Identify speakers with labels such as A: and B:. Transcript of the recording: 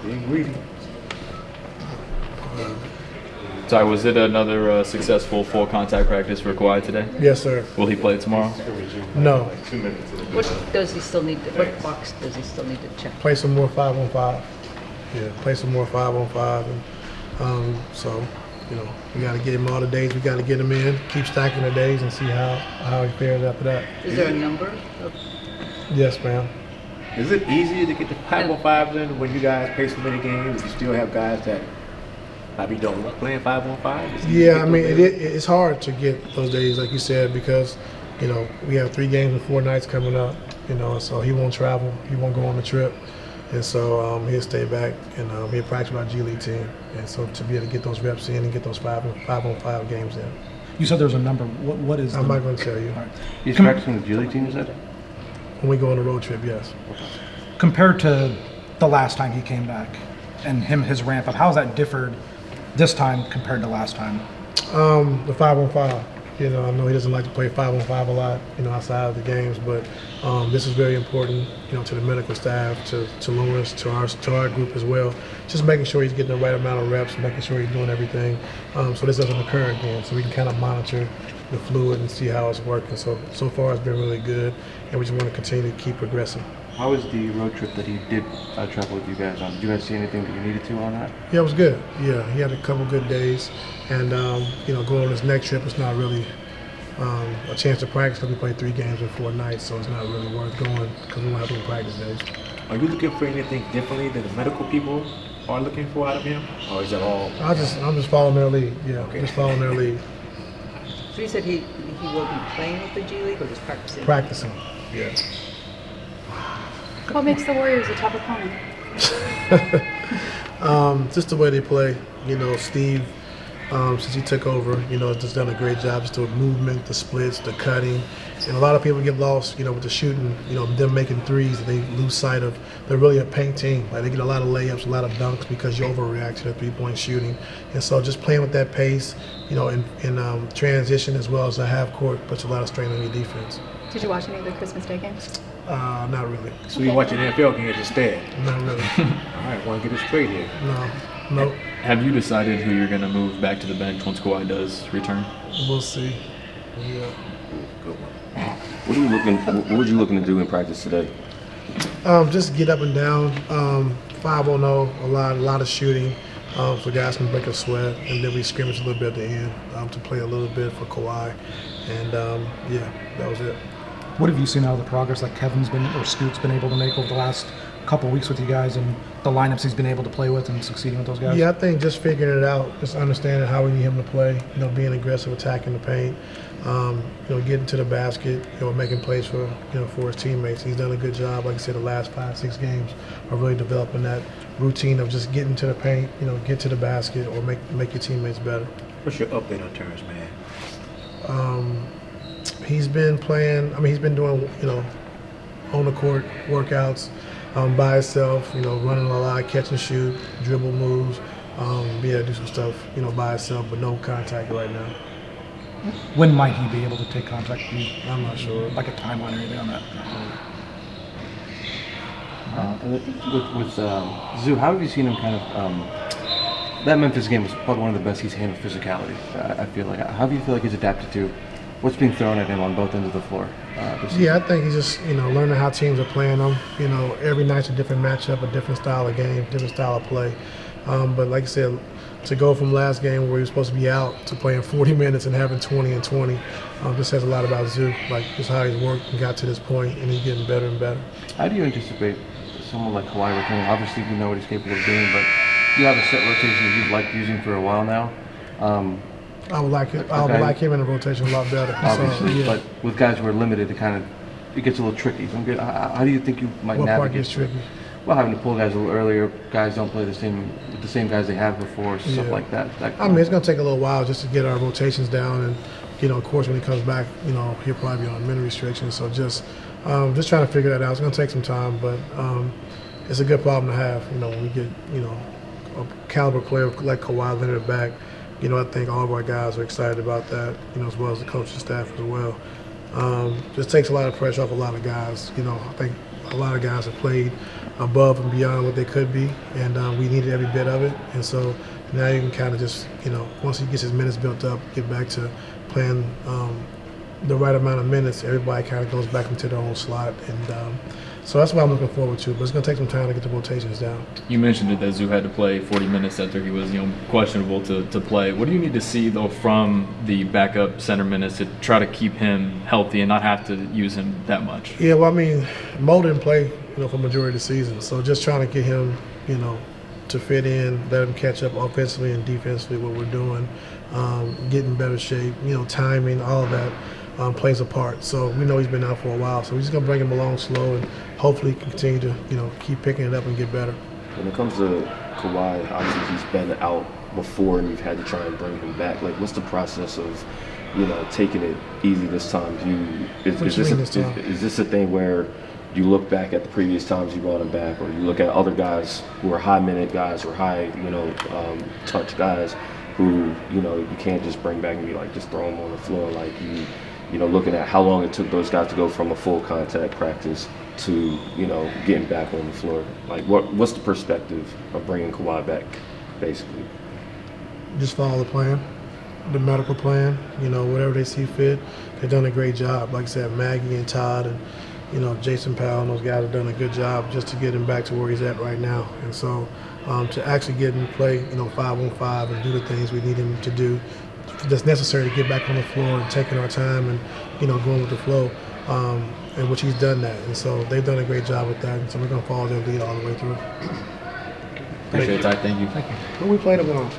A: Being greedy.
B: Sorry, was it another successful full contact practice for Kawhi today?
C: Yes, sir.
B: Will he play tomorrow?
C: No.
D: What does he still need? What box does he still need to check?
C: Play some more 5-on-5. Yeah, play some more 5-on-5, and so we got to get him all the days. We got to get him in. Keep stacking the days and see how he fares after that.
D: Is there a number?
C: Yes, ma'am.
A: Is it easier to get the 5-on-5s in when you guys play so many games? You still have guys that maybe don't like playing 5-on-5?
C: Yeah, I mean it's hard to get those days, like you said, because we have 3 games and 4 nights coming up. So he won't travel, he won't go on the trip, and so he'll stay back and he'll practice with our G League team. And so to be able to get those reps in and get those 5-on-5 games in.
E: You said there's a number. What is?
C: I'm not going to tell you.
E: Right.
F: He's practicing with the G League team, is that?
C: When we go on a road trip, yes.
E: Compared to the last time he came back and his ramp up, how has that differed this time compared to last time?
C: The 5-on-5. I know he doesn't like to play 5-on-5 a lot, outside of the games, but this is very important, to the medical staff, to Lawrence, to our group as well. Just making sure he's getting the right amount of reps, making sure he's doing everything, so this doesn't occur again. So we can kind of monitor the fluid and see how it's working. So far it's been really good, and we just want to continue to keep progressing.
F: How was the road trip that he did travel with you guys on? Did you guys see anything that you needed to on that?
C: Yeah, it was good. Yeah, he had a couple good days, and going on his next trip, it's not really a chance to practice because we played 3 games in 4 nights, so it's not really worth going because we won't have any practice days.
A: Are you looking for anything differently than the medical people are looking for out of him, or is that all?
C: I'm just following their lead. Yeah,
A: Okay.
C: just following their lead.
D: So you said he will be playing with the G League or just practicing?
C: Practicing. Yeah.
G: What makes the Warriors a tough opponent?
C: Just the way they play. Steve, since he took over, has just done a great job. Just the movement, the splits, the cutting. And a lot of people get lost, with the shooting, them making threes, they lose sight of they're really a paint team. Like they get a lot of layups, a lot of dunks because you overreact to the 3-point shooting. And so just playing with that pace, in transition as well as a half court puts a lot of strain on your defense.
G: Did you watch any of the Christmas Day games?
C: Not really.
A: So you watching NFL games instead?
C: Not really.
A: All right, want to get it straight here.
C: No. Nope.
B: Have you decided who you're going to move back to the bench once Kawhi does return?
C: We'll see. Yeah.
A: Good one.
H: What were you looking to do in practice today?
C: Just get up and down, 5-on-0, a lot of shooting, so guys can break a sweat, and then we scrimmage a little bit at the end to play a little bit for Kawhi, and that was it.
E: What have you seen out of the progress that Kevin's been or Scoot's been able to make over the last couple of weeks with you guys and the lineups he's been able to play with and succeeding with those guys?
C: Yeah, I think just figuring it out, just understanding how we need him to play, being aggressive, attacking the paint, getting to the basket, making plays for his teammates. He's done a good job, like I said, the last 5-6 games of really developing that routine of just getting to the paint, get to the basket or make your teammates better.
A: What's your update on Terrence, man?
C: He's been playing, he's been doing, on the court workouts by himself, running a lot, catch and shoot, dribble moves, do some stuff, by himself, but no contact right now.
E: When might he be able to take contact with you?
C: I'm not sure.
E: Like a timeline or anything on that?
F: With Zoo, how have you seen him kind of? That Memphis game was probably one of the best he's handled physicality. I feel like. How do you feel like he's adapted to what's being thrown at him on both ends of the floor?
C: Yeah, I think he's just learning how teams are playing them. Every night's a different matchup, a different style of game, different style of play. But like I said, to go from last game where he was supposed to be out to playing 40 minutes and having 20 and 20, this says a lot about Zoo, like just how he's worked and got to this point, and he's getting better and better.
F: How do you anticipate someone like Kawhi returning? Obviously, we know what he's capable of doing, but you have a set rotation that you've liked using for a while now.
C: I would like it. I would like him in the rotation a lot better.
F: Obviously,
C: so, yeah.
F: but with guys who are limited, it gets a little tricky. So how do you think you might
C: What
F: navigate?
C: part gets tricky?
F: Well, having to pull guys a little earlier, guys don't play with the same guys they have before, stuff like that.
C: It's going to take a little while just to get our rotations down, and of course, when he comes back, he'll probably be on minute restrictions. So just trying to figure that out. It's going to take some time, but it's a good problem to have. When we get a caliber player like Kawhi Leonard back, I think all of our guys are excited about that, as well as the coaching staff as well. Just takes a lot of pressure off a lot of guys. I think a lot of guys have played above and beyond what they could be, and we needed every bit of it. And so now you can kind of just, once he gets his minutes built up, get back to playing the right amount of minutes. Everybody kind of goes back into their own slot, and so that's what I'm looking forward to. But it's going to take some time to get the rotations down.
B: You mentioned it that Zoo had to play 40 minutes after he was, questionable to play. What do you need to see though from the backup center minutes to try to keep him healthy and not have to use him that much?
C: Yeah, well, I mean, Mo didn't play, for majority of the season, so just trying to get him, to fit in, let him catch up offensively and defensively what we're doing, get in better shape, timing, all of that. Plays a part. So we know he's been out for a while. So we're just going to bring him along slow and hopefully continue to, keep picking it up and get better.
H: When it comes to Kawhi, obviously he's been out before and you've had to try and bring him back. Like, what's the process of, taking it easy this time? Is this a thing where you look back at the previous times you brought him back, or you look at other guys who are high-minute guys or high, touch guys who, you can't just bring back and be like, just throw them on the floor like looking at how long it took those guys to go from a full contact practice to, getting back on the floor. Like, what's the perspective of bringing Kawhi back, basically?
C: Just follow the plan, the medical plan, whatever they see fit. They've done a great job. Like I said, Maggie and Todd and, Jason Powell and those guys have done a good job just to get him back to where he's at right now. And so to actually get him to play, 5-on-5 and do the things we need him to do that's necessary to get back on the floor and taking our time and, going with the flow, and which he's done that. And so they've done a great job with that. And so we're going to follow their lead all the way through.
B: Appreciate it, Ty. Thank you.
C: Who we played them on?